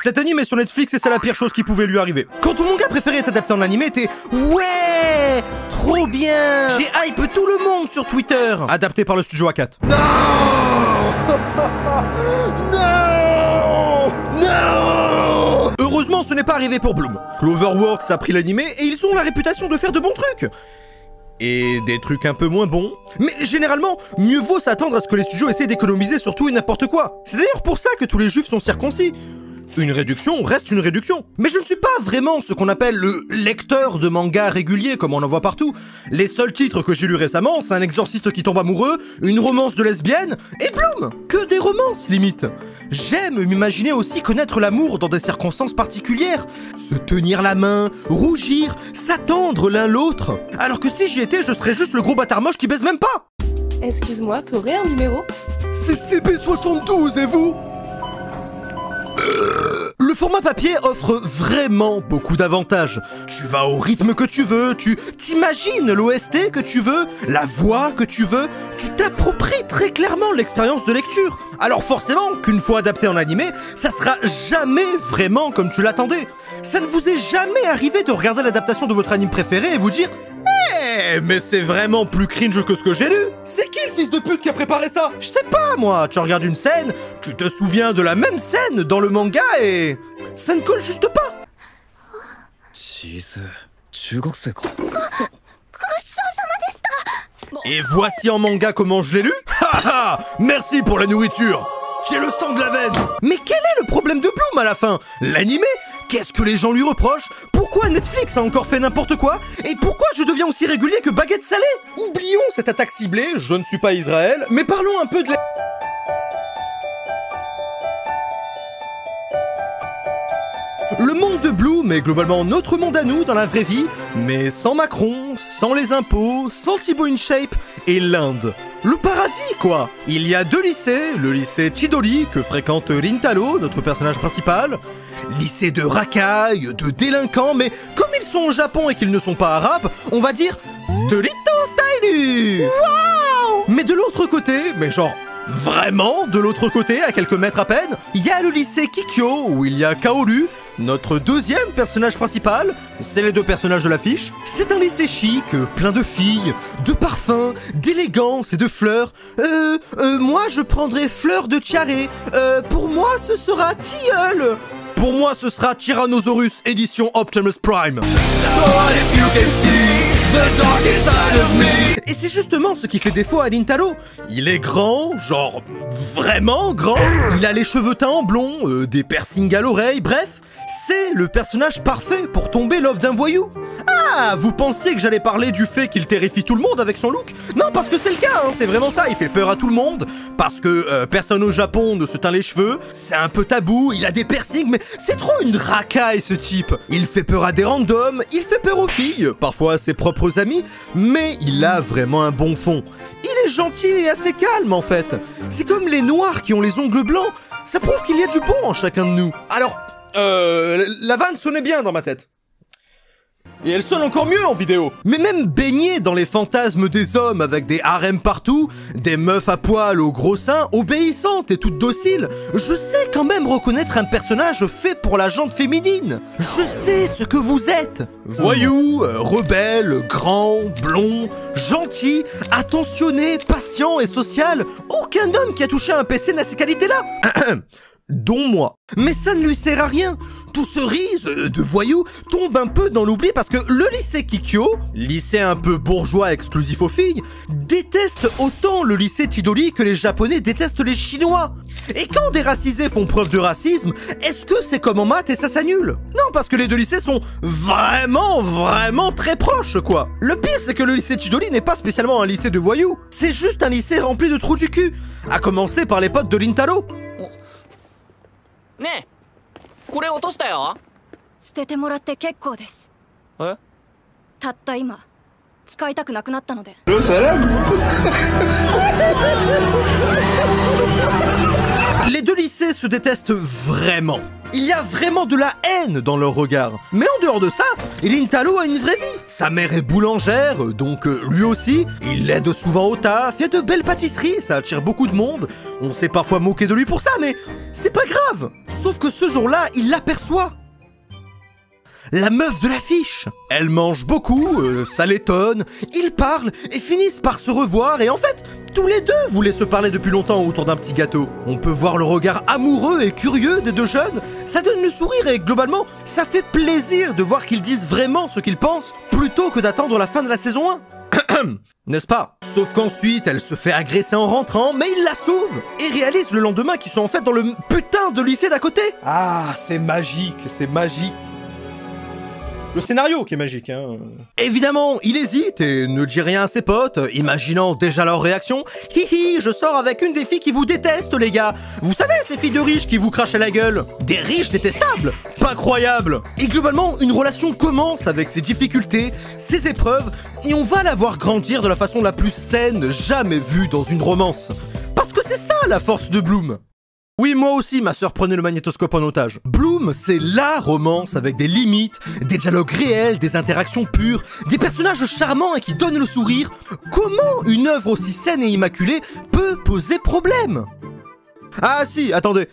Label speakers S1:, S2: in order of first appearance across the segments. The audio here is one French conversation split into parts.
S1: Cet anime est sur Netflix et c'est la pire chose qui pouvait lui arriver. Quand ton manga préféré est adapté en animé, t'es ouais, trop bien. J'ai hype tout le monde sur Twitter. Adapté par le studio A4. Non. Non. Non. Heureusement, ce n'est pas arrivé pour Bloom. Cloverworks a pris l'animé et ils ont la réputation de faire de bons trucs. Et des trucs un peu moins bons. Mais généralement, mieux vaut s'attendre à ce que les studios essaient d'économiser sur tout et n'importe quoi. C'est d'ailleurs pour ça que tous les juifs sont circoncis. Une réduction reste une réduction. Mais je ne suis pas vraiment ce qu'on appelle le lecteur de manga régulier comme on en voit partout. Les seuls titres que j'ai lus récemment, c'est un exorciste qui tombe amoureux, une romance de lesbienne, et Bloom. Que des romances, limite. J'aime m'imaginer aussi connaître l'amour dans des circonstances particulières. Se tenir la main, rougir, s'attendre l'un l'autre. Alors que si j'y étais, je serais juste le gros bâtard moche qui baise même pas.
S2: Excuse-moi, t'aurais un numéro?
S1: C'est CB72 et vous? Le format papier offre vraiment beaucoup d'avantages. Tu vas au rythme que tu veux, tu t'imagines l'OST que tu veux, la voix que tu veux, tu t'appropries très clairement l'expérience de lecture. Alors forcément qu'une fois adapté en animé, ça sera jamais vraiment comme tu l'attendais. Ça ne vous est jamais arrivé de regarder l'adaptation de votre anime préféré et vous dire mais c'est vraiment plus cringe que ce que j'ai lu. C'est qui le fils de pute qui a préparé ça? Je sais pas moi, tu regardes une scène, tu te souviens de la même scène dans le manga et ça ne colle juste pas. Et voici en manga comment je l'ai lu. Haha, merci pour la nourriture. J'ai le sang de la veine. Mais quel est le problème de Bloom à la fin? L'animé? Qu'est-ce que les gens lui reprochent? Pourquoi Netflix a encore fait n'importe quoi? Et pourquoi je deviens aussi régulier que baguette salée? Oublions cette attaque ciblée, je ne suis pas Israël, mais parlons un peu de la... Le monde de Bloom est globalement notre monde à nous dans la vraie vie, mais sans Macron, sans les impôts, sans Thibaut InShape et l'Inde. Le paradis, quoi. Il y a deux lycées, le lycée Chidori, que fréquente Rintaro, notre personnage principal, lycée de racailles, de délinquants, mais comme ils sont au Japon et qu'ils ne sont pas arabes, on va dire Stolito Stylu. Waouh. Mais de l'autre côté, mais genre vraiment de l'autre côté, à quelques mètres à peine, il y a le lycée Kikyo, où il y a Kaoru, notre deuxième personnage principal, c'est les deux personnages de l'affiche. C'est un lycée chic, plein de filles, de parfums, d'élégance et de fleurs. Moi je prendrais fleurs de tiare. Pour moi ce sera tilleul. Pour moi ce sera Tyrannosaurus édition Optimus Prime. Et c'est justement ce qui fait défaut à Rintaro. Il est grand, genre vraiment grand. Il a les cheveux teints en blond, des piercings à l'oreille, bref. C'est le personnage parfait pour tomber l'offre d'un voyou. Ah, vous pensiez que j'allais parler du fait qu'il terrifie tout le monde avec son look? Non, parce que c'est le cas, hein, c'est vraiment ça, il fait peur à tout le monde, parce que personne au Japon ne se teint les cheveux, c'est un peu tabou, il a des piercings, mais c'est trop une racaille ce type. Il fait peur à des randoms, il fait peur aux filles, parfois à ses propres amis, mais il a vraiment un bon fond. Il est gentil et assez calme en fait. C'est comme les noirs qui ont les ongles blancs, ça prouve qu'il y a du bon en chacun de nous. Alors... la vanne sonnait bien dans ma tête. Et elle sonne encore mieux en vidéo. Mais même baigné dans les fantasmes des hommes avec des harems partout, des meufs à poil aux gros seins, obéissantes et toutes dociles, je sais quand même reconnaître un personnage fait pour la jante féminine. Je sais ce que vous êtes. Voyou, rebelle, grand, blond, gentil, attentionné, patient et social. Aucun homme qui a touché un PC n'a ces qualités-là. Dont moi. Mais ça ne lui sert à rien. Tout ce riz de voyous tombe un peu dans l'oubli parce que le lycée Kikyo, lycée un peu bourgeois exclusif aux filles, déteste autant le lycée Chidori que les Japonais détestent les Chinois. Et quand des racisés font preuve de racisme, est-ce que c'est comme en maths et ça s'annule? Non, parce que les deux lycées sont vraiment très proches, quoi. Le pire, c'est que le lycée Chidori n'est pas spécialement un lycée de voyous. C'est juste un lycée rempli de trous du cul. À commencer par les potes de Rintaro.
S3: ねえ、これ落としたよ。
S4: 捨ててもらって結構です。
S3: え？
S4: たった今使いたくなくなったので。
S1: Les deux lycées se détestent vraiment. Il y a vraiment de la haine dans leur regard. Mais en dehors de ça, Rintaro a une vraie vie. Sa mère est boulangère, donc lui aussi, il l'aide souvent au taf, il y a de belles pâtisseries, ça attire beaucoup de monde. On s'est parfois moqué de lui pour ça, mais c'est pas grave. Sauf que ce jour-là, il l'aperçoit. La meuf de l'affiche. Elle mange beaucoup, ça l'étonne, ils parlent et finissent par se revoir et en fait, tous les deux voulaient se parler depuis longtemps autour d'un petit gâteau. On peut voir le regard amoureux et curieux des deux jeunes, ça donne le sourire et globalement, ça fait plaisir de voir qu'ils disent vraiment ce qu'ils pensent plutôt que d'attendre la fin de la saison 1. N'est-ce pas? Sauf qu'ensuite, elle se fait agresser en rentrant, mais il la sauve et réalise le lendemain qu'ils sont en fait dans le putain de lycée d'à côté. Ah, c'est magique, c'est magique. Le scénario qui est magique, hein. Évidemment, il hésite et ne dit rien à ses potes, imaginant déjà leur réaction. Hihi, je sors avec une des filles qui vous détestent, les gars. Vous savez, ces filles de riches qui vous crachent à la gueule. Des riches détestables. Pas croyable. Et globalement, une relation commence avec ses difficultés, ses épreuves, et on va la voir grandir de la façon la plus saine jamais vue dans une romance. Parce que c'est ça la force de Bloom. Oui, moi aussi, ma sœur prenait le magnétoscope en otage. Bloom, c'est la romance avec des limites, des dialogues réels, des interactions pures, des personnages charmants et qui donnent le sourire. Comment une œuvre aussi saine et immaculée peut poser problème? Ah si, attendez.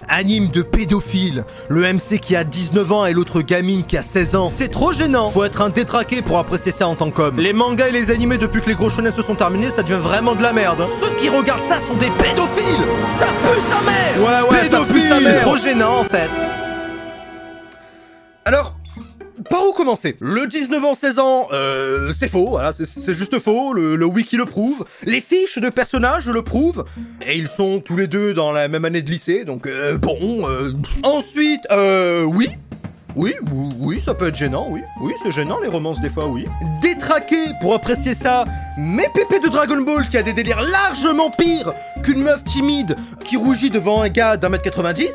S1: Anime de pédophile, le MC qui a 19 ans et l'autre gamine qui a 16 ans. C'est trop gênant. Faut être un détraqué pour apprécier ça en tant qu'homme. Les mangas et les animés depuis que les gros shonen se sont terminés, ça devient vraiment de la merde. Ceux qui regardent ça sont des pédophiles. Ça pue sa mère. Ouais, ça pue sa mère. C'est trop gênant en fait. Alors, par où commencer? Le 19 ans, 16 ans, c'est faux, voilà, c'est juste faux, le wiki le prouve, les fiches de personnages le prouvent, et ils sont tous les deux dans la même année de lycée, donc bon, ensuite, oui, ça peut être gênant, oui, c'est gênant les romances des fois, oui. Détraqué pour apprécier ça, mais Pépé de Dragon Ball qui a des délires largement pires qu'une meuf timide qui rougit devant un gars d'1m90,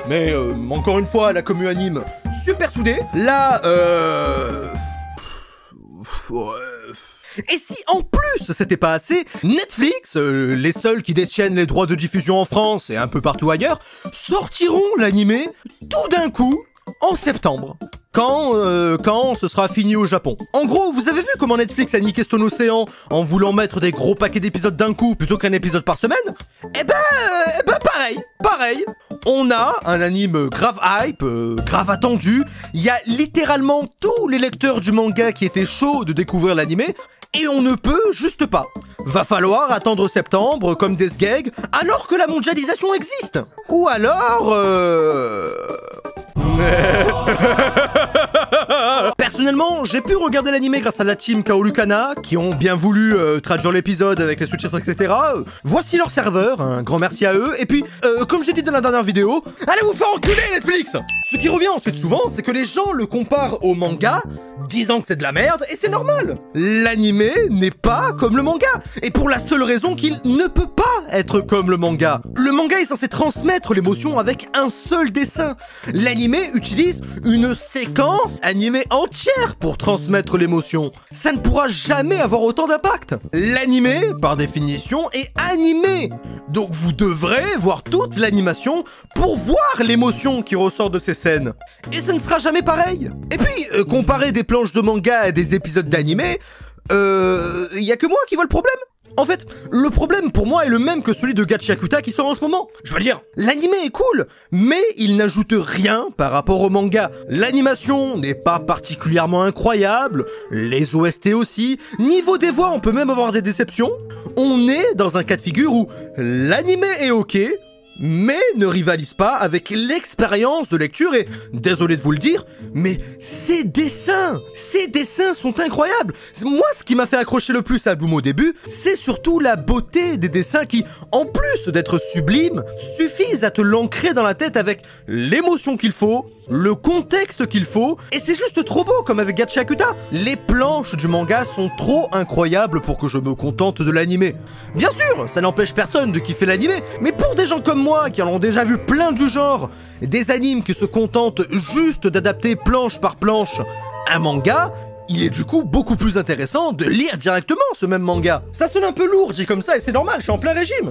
S1: mais encore une fois, la commu anime super soudée. Là, Et si en plus c'était pas assez, Netflix, les seuls qui détiennent les droits de diffusion en France et un peu partout ailleurs, sortiront l'animé tout d'un coup en septembre. Quand ce sera fini au Japon. En gros, vous avez vu comment Netflix a niqué son océan en voulant mettre des gros paquets d'épisodes d'un coup plutôt qu'un épisode par semaine? Eh ben pareil. On a un anime grave hype, grave attendu. Il y a littéralement tous les lecteurs du manga qui étaient chauds de découvrir l'animé et on ne peut juste pas. Va falloir attendre septembre comme des sgegs alors que la mondialisation existe. Ou alors Personnellement, j'ai pu regarder l'animé grâce à la team Kaolukana, qui ont bien voulu traduire l'épisode avec les sous-titres, etc. Voici leur serveur, un grand merci à eux. Et puis, comme j'ai dit dans la dernière vidéo, allez vous faire enculer Netflix! Ce qui revient ensuite souvent, c'est que les gens le comparent au manga, disant que c'est de la merde, et c'est normal. L'animé n'est pas comme le manga, et pour la seule raison qu'il ne peut pas être comme le manga. Le manga est censé transmettre l'émotion avec un seul dessin. L'animé utilise une séquence animée entière pour transmettre l'émotion. Ça ne pourra jamais avoir autant d'impact. L'animé, par définition, est animé. Donc vous devrez voir toute l'animation pour voir l'émotion qui ressort de ces scènes. Et ça ne sera jamais pareil. Et puis, comparer des planches de manga à des épisodes d'animé, y a que moi qui vois le problème. En fait, le problème pour moi est le même que celui de Gachiakuta qui sort en ce moment. Je veux dire, l'animé est cool, mais il n'ajoute rien par rapport au manga. L'animation n'est pas particulièrement incroyable, les OST aussi. Niveau des voix, on peut même avoir des déceptions. On est dans un cas de figure où l'animé est ok, mais ne rivalise pas avec l'expérience de lecture et, désolé de vous le dire, mais ces dessins sont incroyables. Moi, ce qui m'a fait accrocher le plus à Bloom au début, c'est surtout la beauté des dessins qui, en plus d'être sublimes, suffisent à te l'ancrer dans la tête avec l'émotion qu'il faut, le contexte qu'il faut, et c'est juste trop beau comme avec Gachiakuta. Les planches du manga sont trop incroyables pour que je me contente de l'animé. Bien sûr, ça n'empêche personne de kiffer l'animé, mais pour des gens comme moi qui en ont déjà vu plein du genre, des animes qui se contentent juste d'adapter planche par planche un manga, Il est du coup beaucoup plus intéressant de lire directement ce même manga. Ça sonne un peu lourd dit comme ça et c'est normal, je suis en plein régime.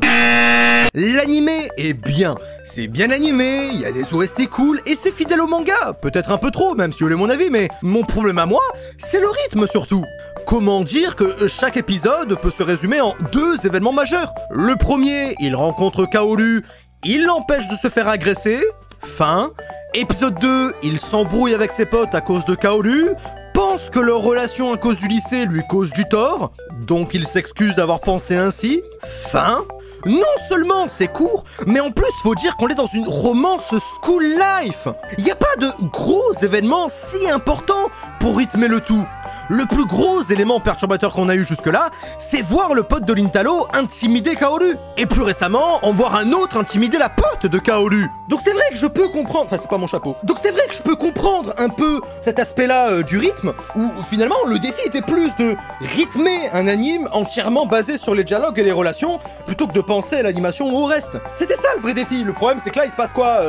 S1: L'animé est bien, c'est bien animé, il y a des OST cool et c'est fidèle au manga. Peut-être un peu trop même si vous voulez mon avis, mais mon problème à moi, c'est le rythme surtout. Comment dire que chaque épisode peut se résumer en 2 événements majeurs. Le premier, il rencontre Kaoru, il l'empêche de se faire agresser, fin. Épisode 2, il s'embrouille avec ses potes à cause de Kaoru, pense que leur relation à cause du lycée lui cause du tort, donc il s'excuse d'avoir pensé ainsi, fin. Non seulement c'est court, mais en plus faut dire qu'on est dans une romance school life. Y a pas de gros événements si importants pour rythmer le tout. Le plus gros élément perturbateur qu'on a eu jusque-là, c'est voir le pote de Lintalo intimider Kaoru. Et plus récemment, en voir un autre intimider la pote de Kaoru. Donc c'est vrai que je peux comprendre... Enfin, c'est pas mon chapeau. Donc c'est vrai que je peux comprendre un peu cet aspect-là du rythme, où finalement, le défi était plus de rythmer un anime entièrement basé sur les dialogues et les relations, plutôt que de penser à l'animation ou au reste. C'était ça le vrai défi. Le problème, c'est que là, il se passe quoi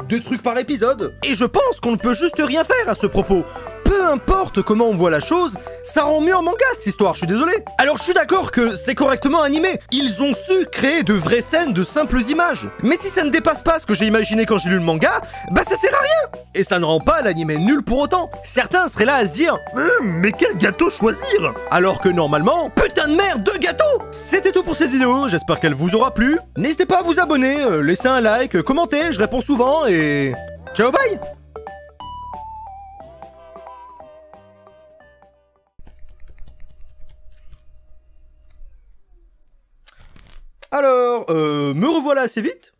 S1: 2 trucs par épisode. Et je pense qu'on ne peut juste rien faire à ce propos. Peu importe comment on voit la chose, ça rend mieux en manga cette histoire, je suis désolé. Alors je suis d'accord que c'est correctement animé, ils ont su créer de vraies scènes de simples images. Mais si ça ne dépasse pas ce que j'ai imaginé quand j'ai lu le manga, bah ça sert à rien. Et ça ne rend pas l'animé nul pour autant. Certains seraient là à se dire mais quel gâteau choisir? Alors que normalement, putain de merde, 2 gâteaux. C'était tout pour cette vidéo, j'espère qu'elle vous aura plu. N'hésitez pas à vous abonner, laisser un like, commenter, je réponds souvent et... Ciao bye. Alors, me revoilà assez vite.